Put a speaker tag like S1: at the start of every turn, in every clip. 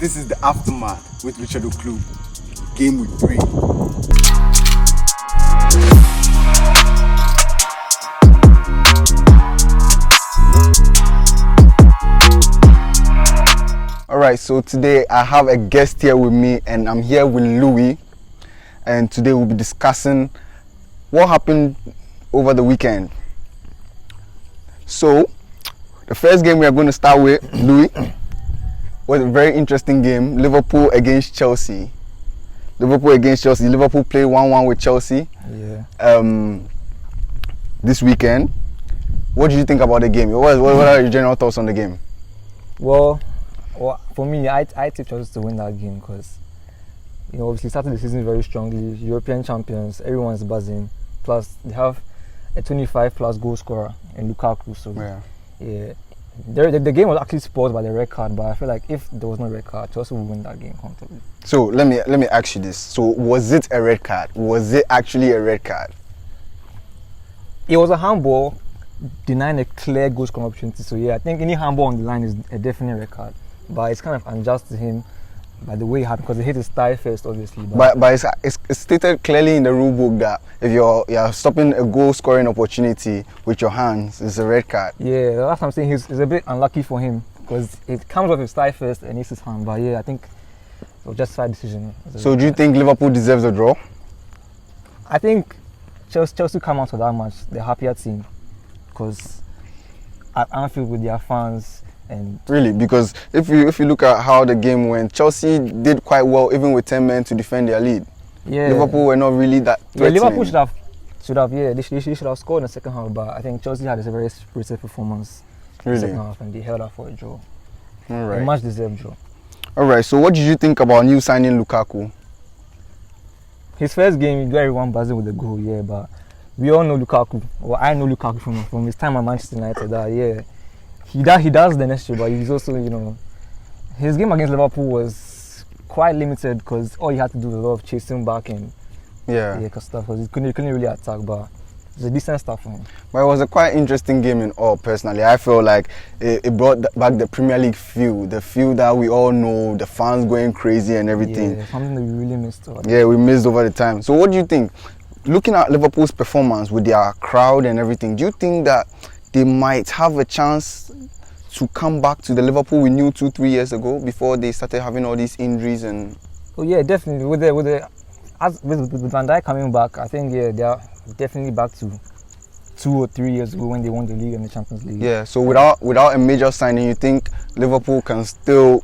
S1: This is the Aftermath with Richard Ocloo. Game week 3. Alright, so today I have a guest here with me and I'm here with Louis. And today we'll be discussing what happened over the weekend. So, the first game we are going to start with, Louis, was a very interesting game. Liverpool against Chelsea. Liverpool played 1-1 with Chelsea.
S2: Yeah.
S1: This weekend. What did you think about the game? What are your general thoughts on the game?
S2: Well, for me, I tipped Chelsea to win that game because, obviously started the season very strongly. European champions, everyone's buzzing. Plus, they have a 25-plus goal scorer in Lukaku. So, yeah. The game was actually spoiled by the red card, but I feel like if there was no red card, Chelsea would win that game comfortably.
S1: So let me ask you this: so was it a red card? Was it actually a red card?
S2: It was a handball, denying a clear goal scoring opportunity. So yeah, I think any handball on the line is a definite red card. But it's kind of unjust to him by the way it happened because he hit his thigh first, obviously.
S1: But it's stated clearly in the rule book that if you're stopping a goal scoring opportunity with your hands, it's a red card.
S2: Yeah, that's what I'm saying. It's a bit unlucky for him because it comes off his thigh first and hits his hand. But yeah, I think it was just a decision.
S1: So do you think Liverpool deserves a draw?
S2: I think Chelsea come out with that match, the happier team, because at Anfield with their fans. And
S1: really, because if you look at how the game went, Chelsea did quite well even with 10 men to defend their lead. Yeah. Liverpool were not really that threatening.
S2: Yeah, Liverpool should have scored in the second half, but I think Chelsea had a very spirited performance in the second half and they held out for a draw.
S1: All right.
S2: A much deserved draw.
S1: All right, so what did you think about new signing Lukaku?
S2: His first game, he got everyone buzzing with the goal, yeah, but we all know Lukaku, or I know Lukaku from his time at Manchester United, He does the necessary, but he's also, his game against Liverpool was quite limited because all he had to do was a lot of chasing back and stuff because he couldn't really attack, but it's a decent stuff for him.
S1: But it was a quite interesting game in all, personally. I feel like it brought back the Premier League feel, the feel that we all know, the fans going crazy and everything.
S2: Yeah, something that we really missed.
S1: We missed over the time. So what do you think? Looking at Liverpool's performance with their crowd and everything, do you think that they might have a chance to come back to the Liverpool we knew 2-3 years ago before they started having all these injuries and?
S2: Oh yeah, definitely. With Van Dijk coming back, I think they are definitely back to 2 or 3 years ago when they won the league and the Champions League.
S1: Yeah. So without a major signing, you think Liverpool can still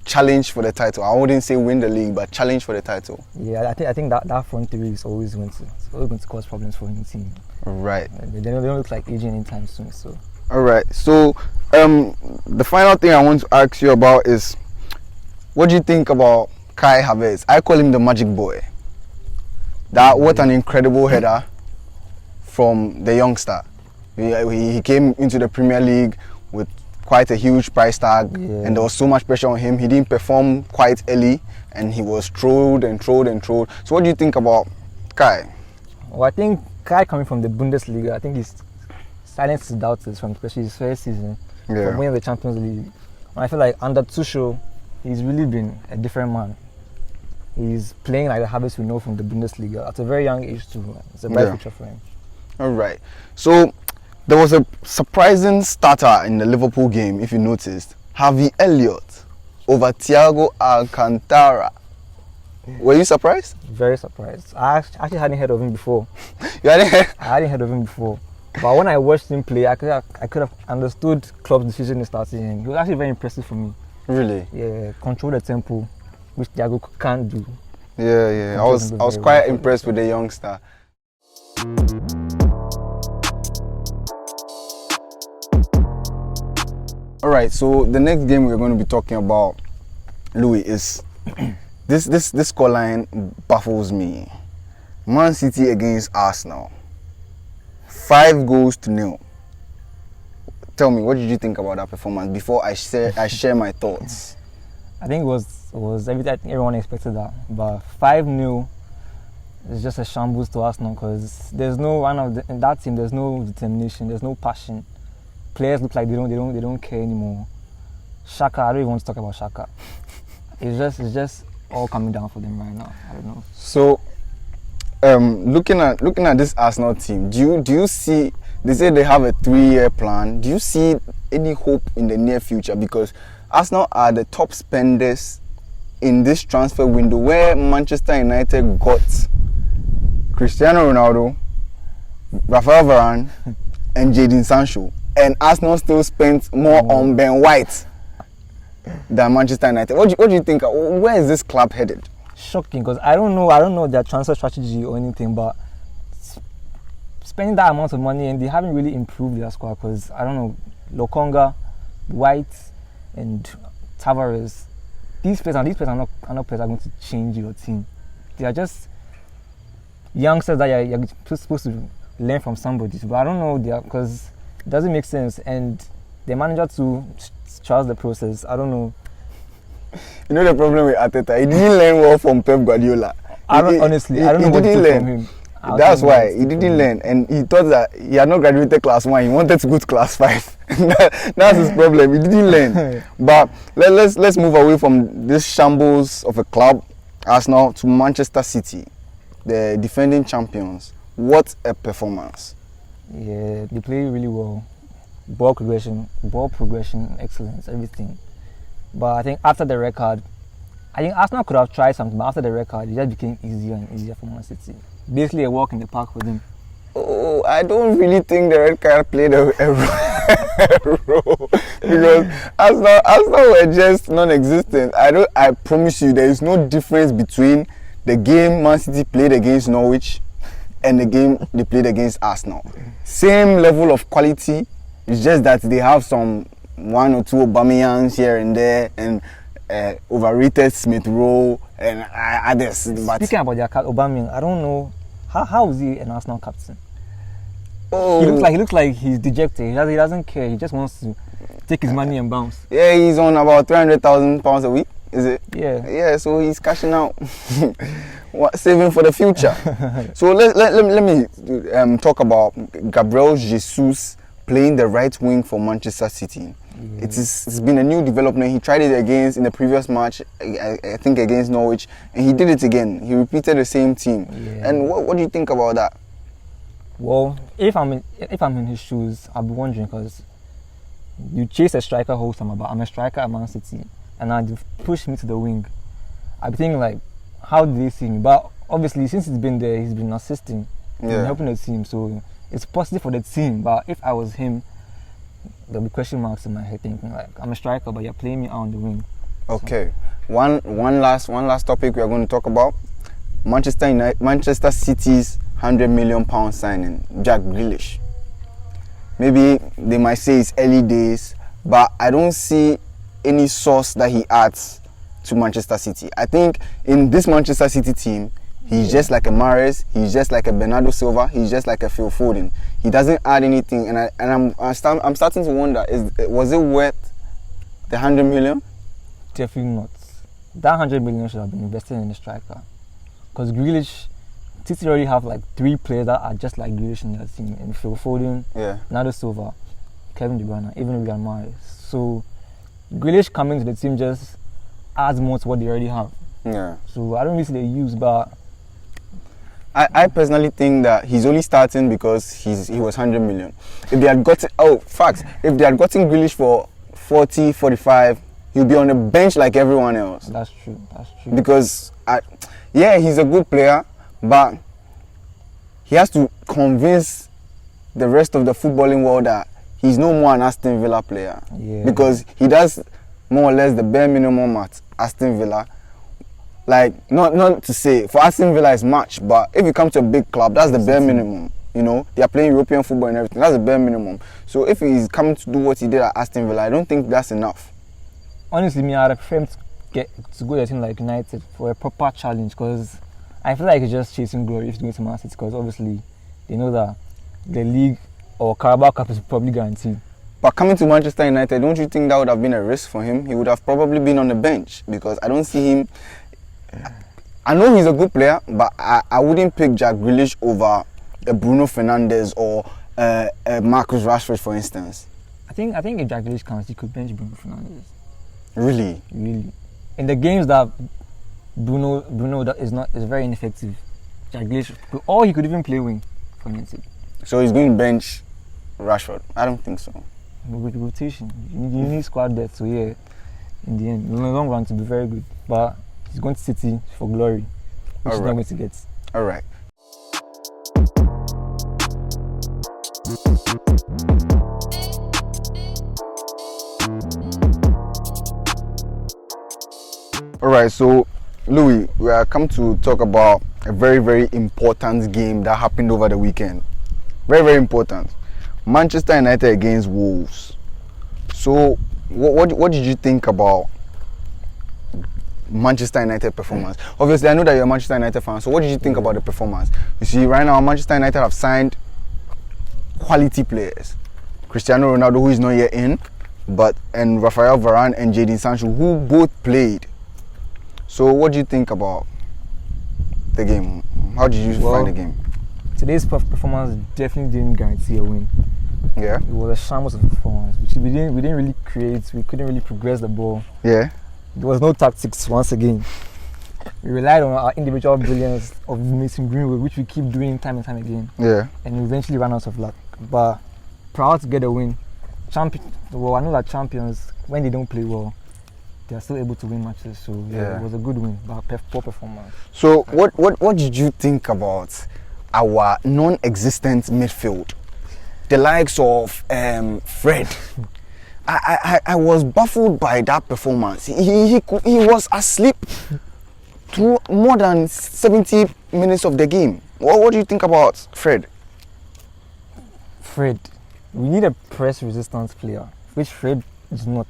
S1: challenge for the title? I wouldn't say win the league, but challenge for the title.
S2: Yeah, I think that front three is always going to cause problems for any team.
S1: Right.
S2: They don't look like aging anytime soon. So.
S1: All right. So the final thing I want to ask you about is, what do you think about Kai Havertz? I call him the magic boy. What an incredible header from the youngster. He came into the Premier League with quite a huge price tag, and there was so much pressure on him. He didn't perform quite early, and he was trolled. So what do you think about Kai?
S2: Well, I think Kai coming from the Bundesliga, I think he's silenced his doubters from especially his first season from winning the Champions League. And I feel like under Tuchel, he's really been a different man. He's playing like the Havertz we know from the Bundesliga at a very young age too. It's a bright future for him.
S1: All right. So there was a surprising starter in the Liverpool game, if you noticed. Harvey Elliott over Thiago Alcantara. Were you surprised?
S2: Very surprised. I actually hadn't heard of him before.
S1: You hadn't heard?
S2: I hadn't heard of him before. But when I watched him play, I could have understood Klopp's decision in starting him. He was actually very impressive for me.
S1: Really?
S2: Yeah, control the tempo, which Thiago can't do.
S1: Yeah. I was quite impressed with the youngster. All right, so the next game we're going to be talking about, Louis, is this scoreline baffles me. Man City against Arsenal. 5-0. Tell me, what did you think about that performance before I share my thoughts?
S2: I think it was everything. I think everyone expected that, but 5-0 is just a shambles to Arsenal because there's no in that team. There's no determination. There's no passion. Players look like they don't care anymore. Shaka, I don't even want to talk about Shaka. It's just all coming down for them right now. I don't know.
S1: So, looking at this Arsenal team, do you see? They say they have a 3-year plan. Do you see any hope in the near future? Because Arsenal are the top spenders in this transfer window, where Manchester United got Cristiano Ronaldo, Rafael Varane, and Jadon Sancho, and Arsenal still spent more on Ben White than Manchester United. What do you think? Where is this club headed?
S2: Shocking, because I don't know their transfer strategy or anything, but spending that amount of money and they haven't really improved their squad. Because I don't know, Lokonga, White, and Tavares. These players are not players that are going to change your team. They are just youngsters that you're supposed to learn from somebody. But I don't know, because it doesn't make sense. And the manager to trust the process. I don't know.
S1: You know the problem with Arteta? He didn't learn well from Pep Guardiola.
S2: I don't know what to do from him.
S1: That's why he didn't learn, and he thought that he had not graduated class 1. He wanted to go to class 5. That's his problem. He didn't learn. But let's move away from this shambles of a club, Arsenal, to Manchester City, the defending champions. What a performance!
S2: Yeah, they play really well. Ball progression, excellence, everything. But I think after the record, Arsenal could have tried something, but after the record, it just became easier and easier for Man City. Basically a walk in the park for them.
S1: Oh, I don't really think the red card played a role, because Arsenal were just non-existent. I promise you, there is no difference between the game Man City played against Norwich and the game they played against Arsenal. Same level of quality. It's just that they have some 1 or 2 Aubameyangs here and there, and overrated Smith Rowe and others. But
S2: speaking about their Aubameyang, I don't know how is he an Arsenal captain?
S1: Oh,
S2: he looks like he's dejected. He doesn't care. He just wants to take his money and bounce.
S1: Yeah, he's on about £300,000 a week. Is it?
S2: Yeah.
S1: Yeah, so he's cashing out, saving for the future. So let me talk about Gabriel Jesus playing the right wing for Manchester City. Yeah. It's been a new development. He tried it in the previous match, I think against Norwich, and he did it again. He repeated the same team. Yeah. And what do you think about that?
S2: Well, if I'm in his shoes, I'll be wondering, because you chase a striker whole summer, but I'm a striker at Man City, and now you push me to the wing. I'll be thinking, like, how do they see me? But obviously, since he's been there, he's been assisting, and helping the team, so it's positive for the team. But if I was him, there'll be question marks in my head, thinking like, I'm a striker, but you're playing me out on the wing. Okay,
S1: so. one last topic we are going to talk about: Manchester City's £100 million signing, Jack Grealish. Maybe they might say it's early days, but I don't see any source that he adds to Manchester City. I think in this Manchester City team, he's just like a Mahrez, he's just like a Bernardo Silva, he's just like a Phil Foden. He doesn't add anything, and I'm starting to wonder: was it worth the 100 million?
S2: Definitely not. That 100 million should have been invested in the striker, because Grealish, City already have like 3 players that are just like Grealish in their team, and Phil Foden, Bernardo Silva, Kevin De Bruyne, even Riyad Mahrez. So Grealish coming to the team just adds more to what they already have.
S1: Yeah.
S2: So I don't really see the use, but
S1: I personally think that he's only starting because he was 100 million. If they had gotten if they had gotten Grealish for 40, 45, he'll be on the bench like everyone else.
S2: That's true.
S1: Because he's a good player, but he has to convince the rest of the footballing world that he's no more an Aston Villa player.
S2: Yeah.
S1: Because he does more or less the bare minimum at Aston Villa. Like, not to say for Aston Villa is much, but if you come to a big club, that's the bare minimum. You know, they are playing European football and everything. That's the bare minimum. So if he's coming to do what he did at Aston Villa, I don't think that's enough.
S2: Honestly, I'd prefer him to go to a team like United for a proper challenge, because I feel like he's just chasing glory if he's going to Man City, because obviously they know that the league or Carabao Cup is probably guaranteed.
S1: But coming to Manchester United, don't you think that would have been a risk for him? He would have probably been on the bench, because I don't see him. I know he's a good player, but I wouldn't pick Jack Grealish over a Bruno Fernandes or Marcus Rashford, for instance.
S2: I think if Jack Grealish comes, he could bench Bruno Fernandes.
S1: Really?
S2: Really. In the games that Bruno that is very ineffective. Jack Grealish, or he could even play wing for United.
S1: So he's going to bench Rashford? I don't think so.
S2: With rotation, you need squad depth. So yeah, in the end, in the long run, to be very good. But he's going to City for glory, which he's not going to get.
S1: All right. All right, so Louis, we are come to talk about a very, very important game that happened over the weekend. Very, very important. Manchester United against Wolves. So, what did you think about Manchester United performance? Obviously, I know that you're a Manchester United fan. So, what did you think about the performance? You see, right now, Manchester United have signed quality players. Cristiano Ronaldo, who is not yet in, and Rafael Varane and Jadon Sancho, who both played. So, what do you think about the game? How did you find the game?
S2: Today's performance definitely didn't guarantee a win.
S1: Yeah.
S2: It was a shambles of a performance, which we didn't really create. We couldn't really progress the ball.
S1: Yeah.
S2: There was no tactics once again. We relied on our individual brilliance of Mason Greenwood, which we keep doing time and time again.
S1: Yeah.
S2: And we eventually ran out of luck. But proud to get a win. Well, I know that champions, when they don't play well, they are still able to win matches. So yeah, it was a good win, but poor performance.
S1: So what did you think about our non-existent midfield? The likes of Fred. I was baffled by that performance. He was asleep through more than 70 minutes of the game. What do you think about Fred?
S2: Fred, we need a press resistance player, which Fred is not.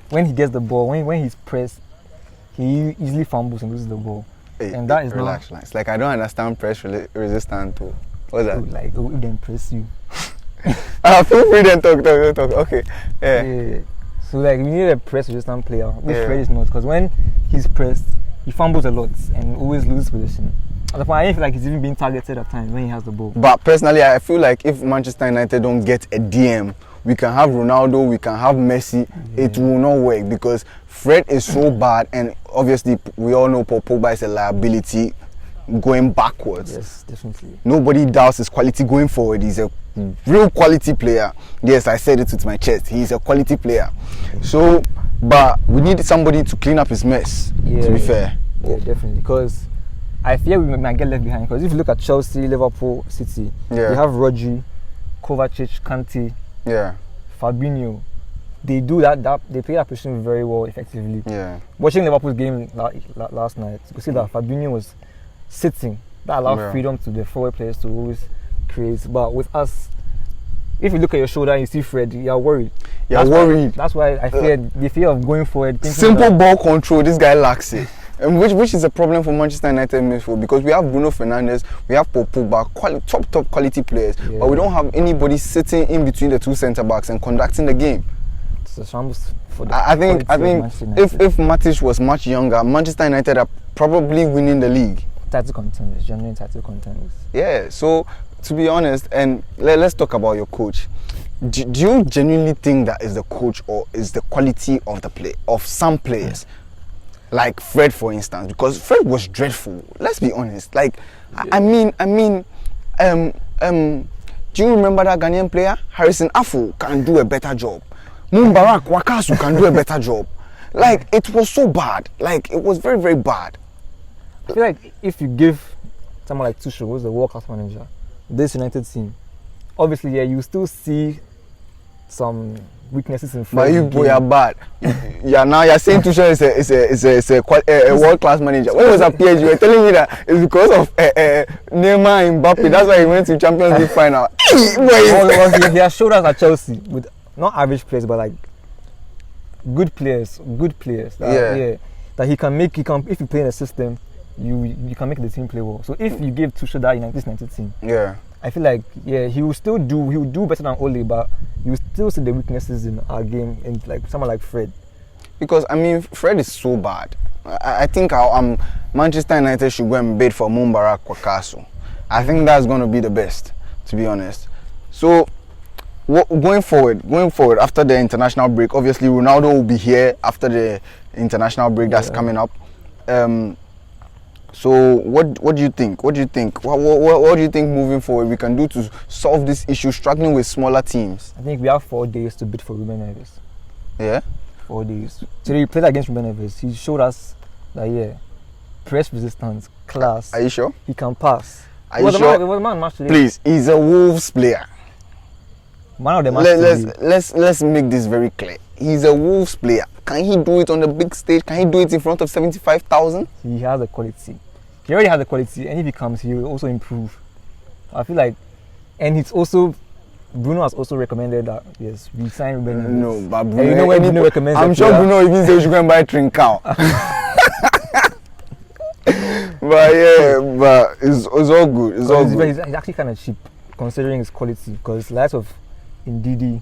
S2: When he gets the ball, when he's pressed, he easily fumbles and loses the ball. And that is
S1: relax. It's like I don't understand press resistance too. What's that?
S2: Like if they press you.
S1: Feel free then talk. Okay. Yeah.
S2: So like we need a press resistant player, which Fred is not, because when he's pressed, he fumbles a lot and always loses position. At the point, I feel like he's even being targeted at times when he has the ball. But
S1: personally, I feel like if Manchester United don't get a DM, we can have Ronaldo, we can have Messi, it will not work because Fred is so bad, and obviously we all know Paul Pogba is a liability going backwards.
S2: Yes, definitely.
S1: Nobody doubts his quality going forward. He's a real quality player. Yes, I said it with my chest. He's a quality player. So, but we need somebody to clean up his mess, to be fair.
S2: Yeah, definitely. Because I fear we might get left behind. Because if you look at Chelsea, Liverpool, City, they have Rodri, Kovacic, Kante, Fabinho. They do that. They play that position very well, effectively. Yeah. Watching Liverpool's game last night, you could see that Fabinho was sitting. That allowed freedom to the forward players to always create. But with us, if you look at your shoulder and you see Fred, you are worried. That's why I fear the fear of going forward.
S1: Simple ball control, this guy lacks it. And which is a problem for Manchester United midfield, because we have Bruno Fernandes, we have Paul Pogba, top quality players, but we don't have anybody sitting in between the two centre backs and conducting the game.
S2: It's a shambles for the
S1: I think if Matic was much younger, Manchester United are probably winning the league.
S2: Title contenders, genuine title contenders.
S1: Yeah. So to be honest, and let's talk about your coach. Do you genuinely think that is the coach, or is the quality of the play of some players? Like Fred, for instance, because Fred was dreadful. Let's be honest. Like, I mean, do you remember that Ghanaian player? Harrison Afful can do a better job. Mumbarak Wakasu can do a better job. Like, it was so bad. Like, it was very, very bad.
S2: I feel like if you give someone like Tuchel, who's the world-class manager, this United team, obviously, you still see some weaknesses in Fred.
S1: But you boy are bad. Now you're saying Tuchel is a world-class manager. When he was at PSG, you were telling me that it's because of Neymar and Mbappe. That's why he went to Champions League final.
S2: He has showed us at Chelsea with not average players, but like good players. That he can make. If you play in a system, you can make the team play well. So if you give Tuchel that this United team, I feel like he will do better than Ole, but you will still see the weaknesses in our game, and like someone like Fred.
S1: Because I mean, Fred is so bad. I think Manchester United should go and bid for Mumbarak Wakasu. I think that's going to be the best, to be honest. So, going forward after the international break, obviously Ronaldo will be here after the international break that's coming up. So what do you think? What do you think? What do you think moving forward we can do to solve this issue struggling with smaller teams?
S2: I think we have 4 days to bid for Ruben Neves.
S1: Yeah?
S2: 4 days. So he played against Ruben Neves. He showed us that press resistance, class.
S1: Are you sure?
S2: He can pass.
S1: Are you sure?
S2: It was a man match today.
S1: Please, he's a Wolves player.
S2: Man of the match today.
S1: Let's make this very clear. He's a Wolves player. Can he do it on the big stage? Can he do it in front of 75,000?
S2: He has the quality. He already has the quality, and if he comes, he will also improve. I feel like, and it's also, Bruno has also recommended that yes, we sign Ruben Neves.
S1: No, but Bruno,
S2: and you know when Bruno recommends,
S1: I'm sure Bruno even says you can buy Trincao. But yeah, but it's all good. It's all good.
S2: He's actually kind of cheap considering his quality, because lots of Ndidi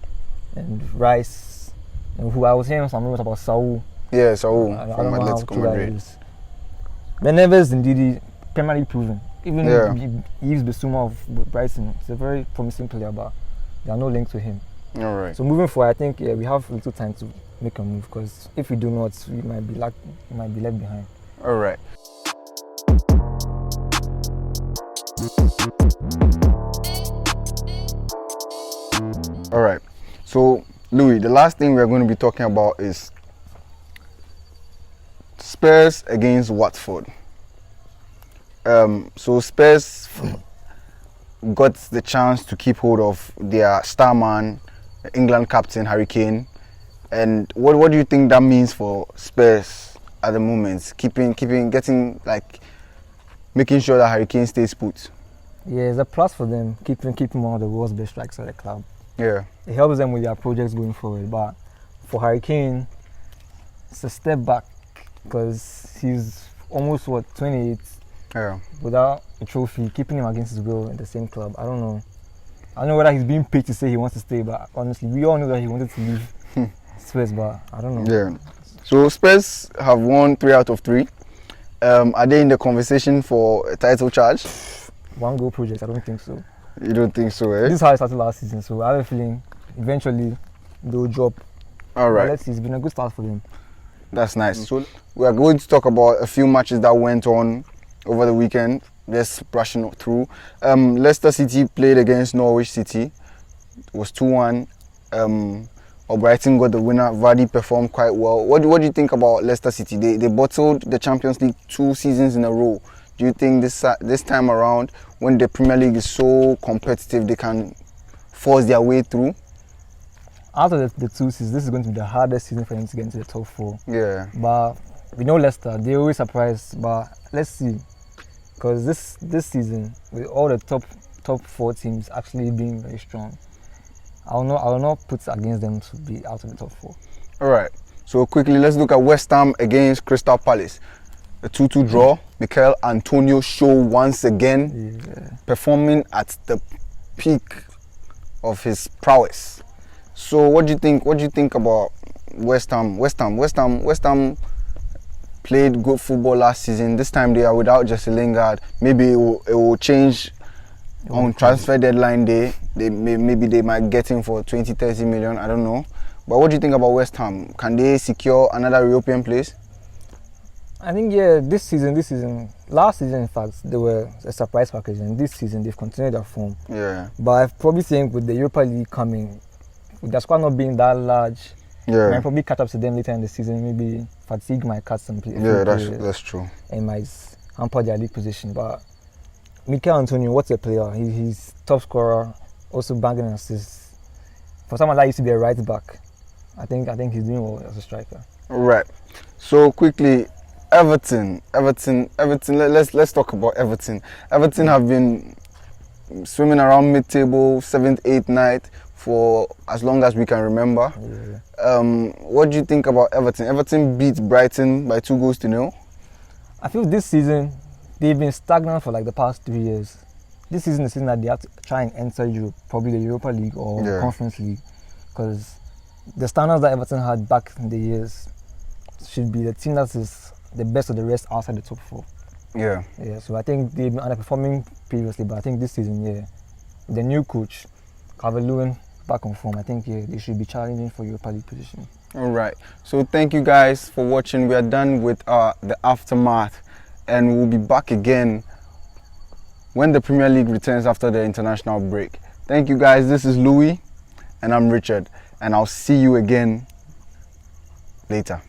S2: and Rice, and who I was hearing some rumors about Saul.
S1: Yeah, Saul
S2: I
S1: from
S2: don't know
S1: Atletico Madrid.
S2: But Neves Ndidi, primarily proven. Even Yves Bissouma of Brighton, it's a very promising player, but there are no links to him.
S1: All right.
S2: So moving forward, I think we have little time to make a move, because if we do not, we might be left behind.
S1: All right. All right. So Louis, the last thing we're going to be talking about is Spurs against Watford. So Spurs got the chance to keep hold of their star man, England captain Harry Kane. And what do you think that means for Spurs at the moment? Making sure that Harry Kane stays put.
S2: Yeah, it's a plus for them, keeping one of the world's best strikers at the club.
S1: Yeah.
S2: It helps them with their projects going forward. But for Harry Kane, it's a step back, because he's almost 28.
S1: Yeah.
S2: Without a trophy, keeping him against his will in the same club. I don't know. I don't know whether he's being paid to say he wants to stay, but honestly, we all know that he wanted to leave Spurs, but I don't know.
S1: Yeah. So Spurs have won 3 out of 3. Are they in the conversation for a title charge?
S2: One goal project, I don't think so.
S1: You don't think so, eh?
S2: This is how it started last season, so I have a feeling eventually they'll drop.
S1: All right.
S2: But let's see, it's been a good start for them.
S1: That's nice. So we are going to talk about a few matches that went on over the weekend. Just brushing through. Leicester City played against Norwich City. It was 2-1. Brighton got the winner. Vardy performed quite well. What do you think about Leicester City? They bottled the Champions League 2 seasons in a row. Do you think this time around, when the Premier League is so competitive, they can force their way through?
S2: Out of the 2 seasons, this is going to be the hardest season for them to get into the top 4.
S1: Yeah.
S2: But we know Leicester, they always surprise. But let's see, because this season, with all the top 4 teams actually being very strong, I will not put against them to be out of the top 4.
S1: All right. So quickly, let's look at West Ham against Crystal Palace. A 2-2 draw. Mikel Antonio show once again, performing at the peak of his prowess. So what do you think? What do you think about West Ham? West Ham played good football last season. This time they are without Jesse Lingard. Maybe it will change on transfer deadline day. Maybe they might get him for 20-30 million. I don't know. But what do you think about West Ham? Can they secure another European place?
S2: I think this season, last season in fact, they were a surprise package, and this season they've continued their form.
S1: Yeah.
S2: But I probably think with the Europa League coming, with their squad not being that large, I might probably catch up to them later in the season. Maybe fatigue might catch some players.
S1: Yeah, that's true.
S2: And might hamper their league position. But Mikel Antonio, what's a player? He's top scorer, also banging assists. For someone that used to be a right back, I think he's doing well as a striker.
S1: Right. So quickly, Everton. Let's talk about Everton. Everton have been swimming around mid-table, 7th, 8th, 9th for as long as we can remember. Yeah. What do you think about Everton? Everton beat Brighton by 2-0.
S2: I feel this season they've been stagnant for like the past 3 years. This season is the season that they have to try and enter Europe, probably the Europa League or Conference League, because the standards that Everton had back in the years should be the team that is the best of the rest outside the top 4.
S1: Yeah.
S2: So I think they've been underperforming previously, but I think this season, with the new coach, Calvert-Lewin back on form. I think they should be challenging for Europa League position.
S1: All right. So thank you guys for watching. We are done with the aftermath, and we'll be back again when the Premier League returns after the international break. Thank you guys. This is Louis, and I'm Richard, and I'll see you again later.